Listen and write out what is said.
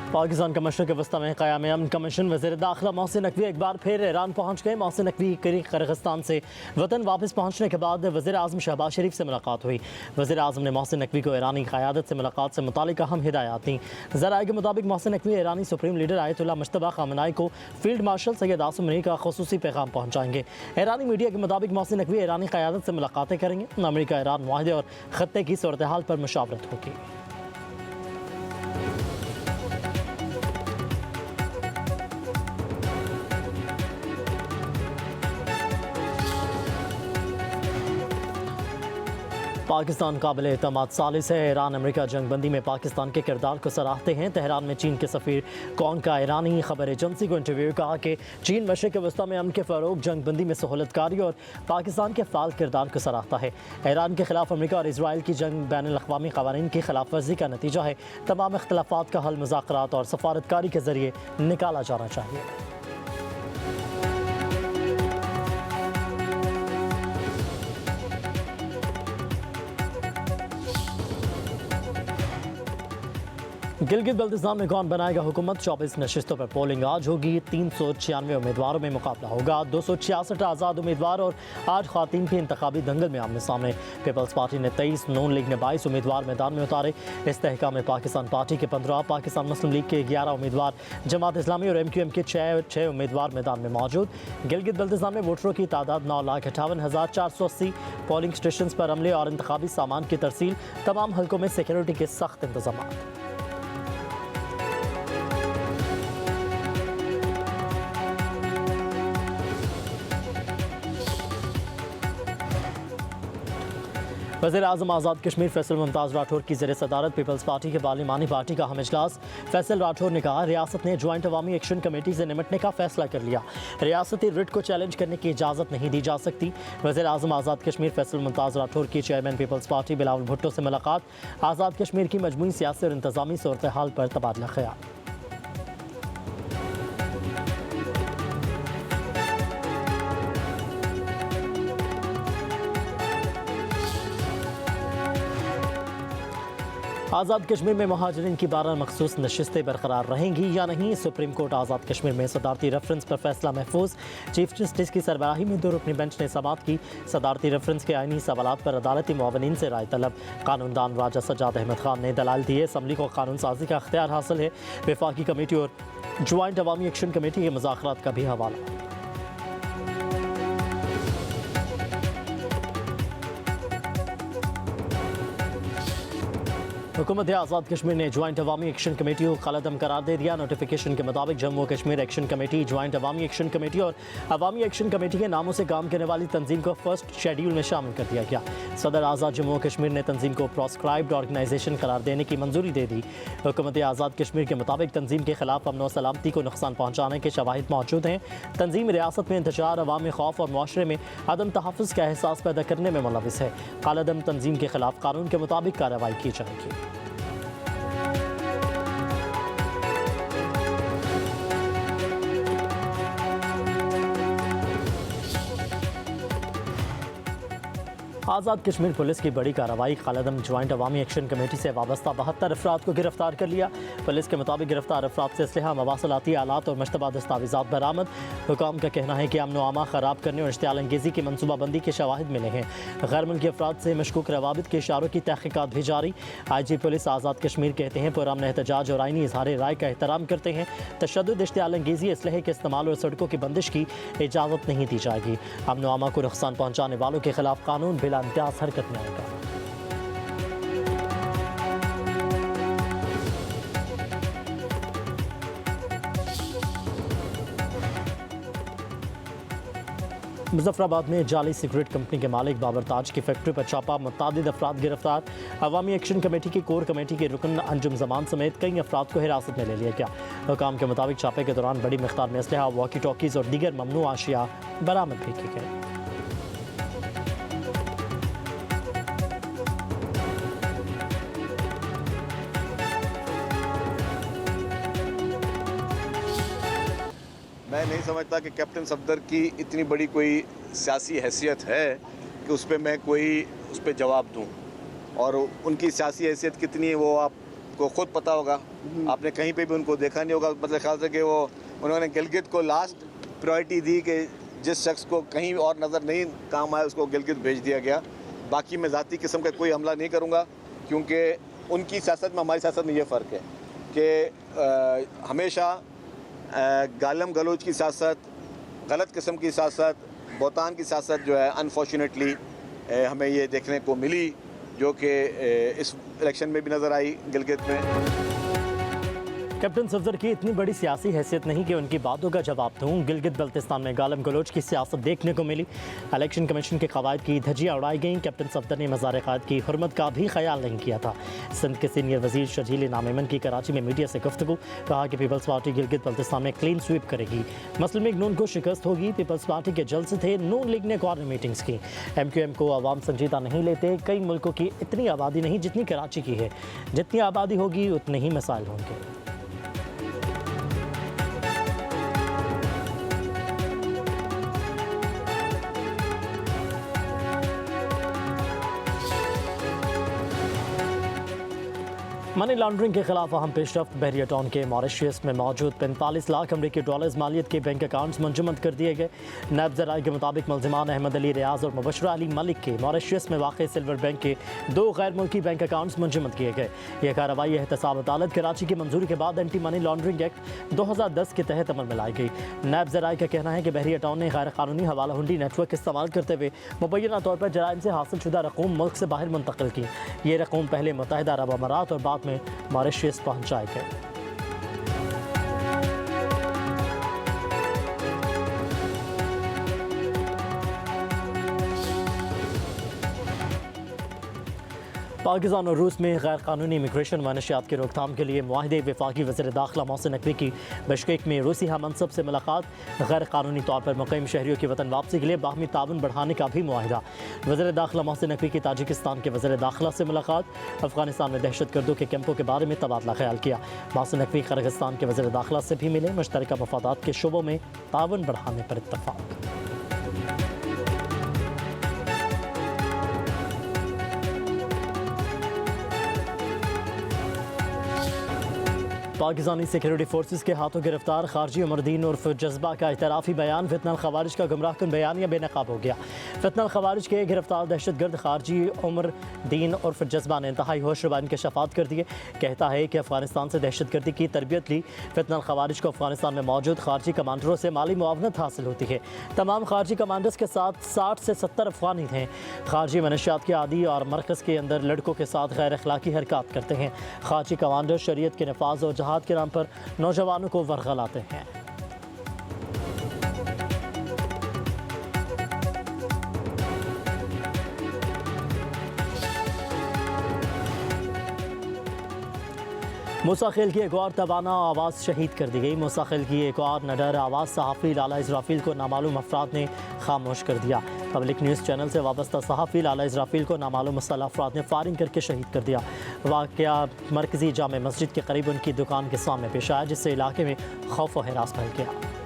पाकिस्तान का मशरक़ वस्ती में क़याम अमन कमीशन वज़ीर दाखिला मोहसिन नकवी एक बार फिर ईरान पहुँच गए। मोहसिन नकवी किर्गिस्तान से वतन वापस पहुँचने के बाद वज़ीर आज़म शहबाज शरीफ से मुलाकात हुई। वज़ीर आज़म ने मोहसिन नकवी को ईरानी क़यादत से मुलाकात से मुतालिक अहम हिदायत दी। ज़राए के मुताबिक मोहसिन नकवी ईरानी supreme leader Ayatollah Mojtaba Khamenei को फील्ड मार्शल सैयद आसिम मुनीर का ख़ुसूसी पैगाम पहुँचाएंगे। ईरानी मीडिया के मुताबिक मोहसिन नकवी ईरानी क़यादत से मुलाकातें करेंगे। अमरीका ईरान मुआहदे और ख़त्ते की सूरत हाल पर मुशावरत होगी। पाकिस्तान काबिल एतमाद सालिस है। ईरान अमेरिका जंगबंदी में पाकिस्तान के किरदार को सराहते हैं। तेहरान में चीन के सफ़ीर कौन का ईरानी खबर एजेंसी को इंटरव्यू कहा कि चीन मशरिक़ वस्ती में अमन के फ़रोग़, जंगबंदी में सहूलतकारी और पाकिस्तान के फ़ाल किरदार को सराहता है। ईरान के ख़िलाफ़ अमेरिका और इसराइल की जंग बैनुल-अक़वामी क़वानीन की खिलाफ वर्जी का नतीजा है। तमाम इख्तिलाफ़ात का हल मुज़ाकरात और सफ़ारतकारी के ज़रिए निकाला जाना चाहिए। गिलगित बल्तिस्तान में कौन बनाएगा हुकूमत, 24 नशिस्तों पर पोलिंग आज होगी। 396 उम्मीदवारों में मुकाबला होगा। 266 आज़ाद उम्मीदवार और 8 ख़वातीन भी इंतखाबी दंगल में आमने सामने। पीपल्स पार्टी ने 23, नून लीग ने 22 उम्मीदवार मैदान में उतारे। इस्तेहकाम में पाकिस्तान पार्टी के 15, पाकिस्तान मुस्लिम लीग के 11 उम्मीदवार, जमात इस्लामी और MQM के 6 उम्मीदवार मैदान में मौजूद। गिलगित बल्तिस्तान में वोटरों की तादाद 9,58,480। पोलिंग स्टेशन पर अमले और इंतखाबी सामान की तरसील। तमाम हल्कों में सिक्योरिटी के सख्त इंतजाम। वज़ीर आज़म आज़ाद कश्मीर फैसल मुमताज़ राठौर की ज़ेर सदारत पीपल्स पार्टी के पार्लिमानी पार्टी का अहम इजलास। फैसल राठौर ने कहा, रियासत ने ज्वाइंट अवामी एक्शन कमेटी से निपटने का फैसला कर लिया। रियासती रिट को चैलेंज करने की इजाज़त नहीं दी जा सकती। वज़ीर आज़म आज़ाद कश्मीर फैसल मुमताज़ राठौर की चेयरमैन पीपल्स पार्टी बिलावल भुट्टो से मुलाकात। आज़ाद कश्मीर की मजमूई सियासी और इंतज़ामी सूरत हाल पर तबादला ख्याल। आज़ाद कश्मीर में महाजरीन की 12 मखसूस नशिस्तें बरकरार रहेंगी या नहीं, सुप्रीम कोर्ट आज़ाद कश्मीर में सदारती रेफरेंस पर फैसला महफूज। चीफ जस्टिस की सरबराही में 2 रुकनी बेंच ने समाअत की। सदारती रेफरेंस के आइनी सवालात पर अदालती मुआवनीन से राय तलब। कानूनदान राजा सज्जाद अहमद खान ने दलाल दिए। असम्बली को कानून साजी का अख्तियार हासिल है। वफाकी कमेटी और ज्वाइंट अवामी एक्शन कमेटी के मुज़ाकरात का भी हवाला। हुकूमत आज़ाद कश्मीर ने ज्वाइंट अवामी एक्शन कमेटी को कलअदम करार दे दिया। नोटिफिकेशन के मुताबिक Jammu Kashmir action committee, joint Awami action committee और अवामी एक्शन कमेटी के नामों से काम करने वाली तंजीम को फर्स्ट शेड्यूल में शामिल कर दिया गया। सदर आज़ाद जम्मू कश्मीर ने तंजीम को प्रोस्क्राइब्ड ऑर्गेनाइजेशन करार देने की मंजूरी दे दी। हुकूमत आज़ाद कश्मीर के मुताबिक तंजीम के खिलाफ अमन व सलामती को नुकसान पहुँचाने के शवाहिद मौजूद हैं। तंजीम रियासत में इंतशार, अवामी खौफ और मुआशरे में अदम तहफ़्फ़ुज़ का एहसास पैदा करने में मुलविस है। कलअदम तंजीम के खिलाफ कानून के मुताबिक कार्रवाई की जाएगी। आज़ाद कश्मीर पुलिस की बड़ी कार्रवाई। कलअदम ज्वाइंट अवामी एक्शन कमेटी से वाबस्ता 72 अफराद को गिरफ्तार कर लिया। पुलिस के मुताबिक गिरफ्तार अफराद से असलहा, मवासलाती आलात और मुश्तबा दस्तावेज़ात बरामद। हुकाम का कहना है कि अमन व अमा ख़राब करने और इश्तियाल अंगेज़ी की मनसूबाबंदी के शवाहिद मिले हैं। गैर मुल्की अफराद से मशकूक रवाबित के इशारों की तहक़ीक़ात भी जारी। IG पुलिस आज़ाद कश्मीर कहते हैं पुरअमन एहतजाज और आइनी इज़हार राय का एहतराम करते हैं। तशद्दुद, इश्तियाल अंगेज़ी, असलहे के इस्तेमाल और सड़कों की बंदिश की इजाज़त नहीं दी जाएगी। अमन व अमा को नुकसान पहुँचाने वालों के खिलाफ कानून बिला इम्तियाज़ हरकत में आएगा। मुजफ्फराबाद में जाली सिगरेट कंपनी के मालिक बाबर ताज की फैक्ट्री पर छापा, मुतादिद अफराद गिरफ्तार। अवामी एक्शन कमेटी की कोर कमेटी के रुकन अंजुम जमान समेत कई अफराद को हिरासत में ले लिया गया। हुकाम के मुताबिक छापे के दौरान बड़ी मिक़दार में असलहा, वॉकी टॉकीज़ और दीगर ममनू आशिया बरामद भी की गई। मैं नहीं समझता कि कैप्टन सफदर की इतनी बड़ी कोई सियासी हैसियत है कि उस पर मैं कोई उस पर जवाब दूं, और उनकी सियासी हैसियत कितनी है वो आप आपको खुद पता होगा, आपने कहीं पे भी उनको देखा नहीं होगा। मतलब ख्याल से कि वो उन्होंने गिलगित को लास्ट प्रायोरिटी दी कि जिस शख्स को कहीं और नज़र नहीं काम आया उसको गिलगित भेज दिया गया। बाकी मैं ज़ाती किस्म का कोई हमला नहीं करूँगा, क्योंकि उनकी सियासत में हमारी सियासत में ये फ़र्क है कि हमेशा गालम गलोच की सियासत, गलत किस्म की सियासत, बोतान की सियासत जो है अनफॉर्चुनेटली हमें ये देखने को मिली, जो कि इस इलेक्शन में भी नज़र आई गिलगित में। कैप्टन सफदर की इतनी बड़ी सियासी हैसियत नहीं कि उनकी बातों का जवाब दूँ। गिलगित बल्तिस्तान में गालम गलोच की सियासत देखने को मिली। इलेक्शन कमीशन के कवायद की धज्जियाँ उड़ाई गईं। कैप्टन सफदर ने मज़ार क़ायद की हुर्मत का भी ख्याल नहीं किया था। सिंध के सीनियर वजीर शर्जील नामेमन की कराची में मीडिया से गुफ्तगू, कहा कि पीपल्स पार्टी गिलगित बल्तिस्तान में क्लीन स्वीप करेगी। मुस्लिम लीग नून को शिकस्त होगी। पीपल्स पार्टी के जलसे थे, नून लीग ने कॉर्नर मीटिंग्स की। MQM को अवाम संजीदा नहीं लेते। कई मुल्कों की इतनी आबादी नहीं जितनी कराची की है। जितनी आबादी होगी उतने ही मसाइल होंगे। मनी लॉन्ड्रिंग के खिलाफ अहम पेशरफ्त। बहरिया टाउन के मॉरिशस में मौजूद 45 लाख अमरीकी डॉलर्स मालियत के बैंक अकाउंट्स मंजूमद कर दिए गए। नायब ज़राए के मुताबिक मुल्ज़िमान अहमद अली रियाज और मुबशरा अली मलिक के मॉरिशस में वाक़ सिल्वर बैंक के 2 गैर मुल्की बैंक अकाउंट्स मंजूमद किए गए। यह कार्रवाई एहतसाब अदालत कराची की मंजूरी के बाद एंटी मनी लॉन्ड्रिंग एक्ट 2010 के तहत अमल में लाई गई। नायब ज़राए का कहना है कि बहरिया टाउन ने गैर कानूनी हवाला हुंडी नेटवर्क इस्तेमाल करते हुए मुबैना तौर पर जराइम से हासिल शुदा रकूम मुल्क से बाहर मुंतकिल की। ये रकूम पहले मुत्तहिदा अरब अमारात और बाद में मॉरिशस पहुंचाए गए। पाकिस्तान और रूस में गैर कानूनी इमिग्रेशन व नशियात की रोकथाम के लिए मुआहदे। वफाकी वज़ीर दाखिला मोहसिन नकवी की बिश्केक में रूसी हम मनसब से मुलाकात। गैर कानूनी तौर पर मुक़ीम शहरियों की वतन वापसी के लिए बाहमी ताउन बढ़ाने का भी मुआहदा। वज़ीर दाखिला मोहसिन नकवी की ताजिकिस्तान के वज़ीर दाखिला से मुलाकात। अफगानिस्तान में दहशतगर्दों के कैंपों के बारे में तबादला ख्याल किया। मोहसिन नकवी किर्गिस्तान के वज़ीर दाखिला से भी मिले। मुश्तरका मफादात के शोबों में ताउन बढ़ाने पर इत्तफ़ाक़। पाकिस्तानी सिक्योरिटी फोर्सेस के हाथों गिरफ्तार खारजी उमरदीन उर्फ जज्बा का इतराफ़ी बयान। फितनल खवारिज का गुमराहकुन बयान या बेनकाब हो गया। फितनल खवारिज के गिरफ्तार दहशतगर्द खारजी उमरदीन उर्फ जज्बा ने इंतहाई होश रबा इंकशाफात कर दिए। कहता है कि अफगानिस्तान से दहशतगर्दी की तरबियत ली। फितनल खवारिज को अफगानिस्तान में मौजूद खारजी कमांडरों से माली मुआवनत हासिल होती है। तमाम खारजी कमांडर्स के साथ 60 से 70 अफगानी हैं। खारजी मनशियात के आदी और मरकज़ के अंदर लड़कों के साथ गैर अखलाकी हरकत करते हैं। खारजी कमांडर शरीयत के नफाज और जहाद के नाम पर नौजवानों को वर्गलाते हैं। मूसा खेल की एक और तवाना आवाज़ शहीद कर दी गई। मूसा खेल की एक और नडर आवाज़ सहाफ़ी लाला इज़राफ़ील को नामालूम अफराद ने खामोश कर दिया। पब्लिक न्यूज़ चैनल से वाबस्ता सहाफ़ी लाला इज़राफ़ील को नामालूम मुसल्लह अफराद ने फायरिंग करके शहीद कर दिया। वाक़या मरकज़ी जामे मस्जिद के करीब उनकी दुकान के सामने पेश आया, जिससे इलाके में खौफ व हिरास फैल गया।